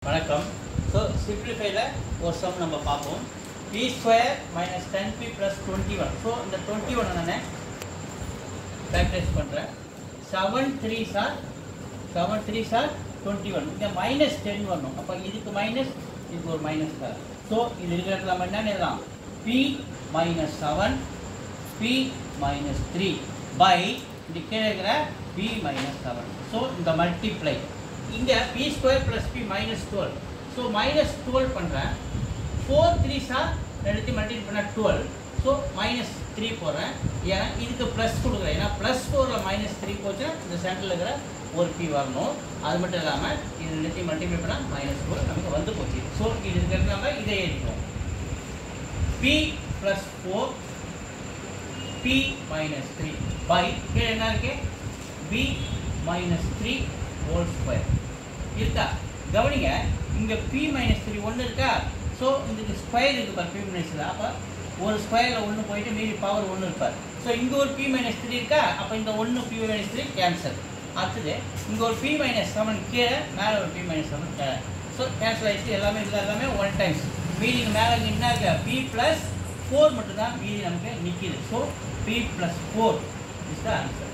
வணக்கம். ஸோ சிம்பிளிஃபைல ஒரு சம் நம்ம பார்ப்போம். p square minus 10p plus 21. So இந்த 21 நான் ஃபேக்டரைஸ் பண்ணுறேன். 7 3s are 21. இங்கே மைனஸ் 10 வரணும். அப்போ இதுக்கு மைனஸ், இதுக்கு ஒரு மைனஸ் தான். ஸோ இது இருக்கிறது நம்ம என்ன எழுதலாம்? p minus 7 p minus 3 by இது கீழே இருக்கிற p மைனஸ் 7. ஸோ இந்த மல்டிப்ளை இங்கே p square plus p minus 12. So minus 12 பண்ணுறேன். 4 3s are ரெண்டுத்தையும் மல்டிப்ளை பண்ணால் 12. ஸோ மைனஸ் 3 போடுறேன். ஏன்னா இதுக்கு ப்ளஸ் கொடுக்குறேன். ஏன்னா ப்ளஸ் 4ல் மைனஸ் 3 போச்சுன்னா இந்த சென்டரில் இருக்கிற ஒரு p வரணும். அது மட்டும் இல்லாமல் இது ரெண்டுத்தையும் மல்டிப்ளை பண்ணால் மைனஸ் 4 நமக்கு வந்து போச்சு. ஸோ இது இருக்கிறது நம்ம இதை எழுதிக்கிறோம். p plus 4 p minus 3 by கீழே என்ன இருக்கு? b மைனஸ் 3 ஹோல் ஸ்கொயர் இருக்கா? கவனிங்க, இங்கே p மைனஸ் 3 ஒன்று இருக்கா? ஸோ இதுக்கு ஸ்கொயர் இருக்குது பார் p மைனஸில். அப்போ ஒரு ஸ்கொயரில் ஒன்று போயிட்டு மீதி பவர் 1 இருப்பார். ஸோ இங்கே ஒரு p மைனஸ் 3 இருக்கா? அப்போ இந்த 1 p மைனஸ் 3 கேன்சல். அடுத்தது இங்கே ஒரு p மைனஸ் 7 கீழே, மேலே ஒரு p மைனஸ் 7 கீழே. ஸோ கேன்சல் ஆகிடுச்சு. எல்லாமே இதில் எல்லாமே 1 டைம்ஸ். மீதி மேலே என்ன இருக்கு? p ப்ளஸ் 4 மட்டும்தான் மீதி நமக்கு நிற்கிது. So p plus 4 is the answer.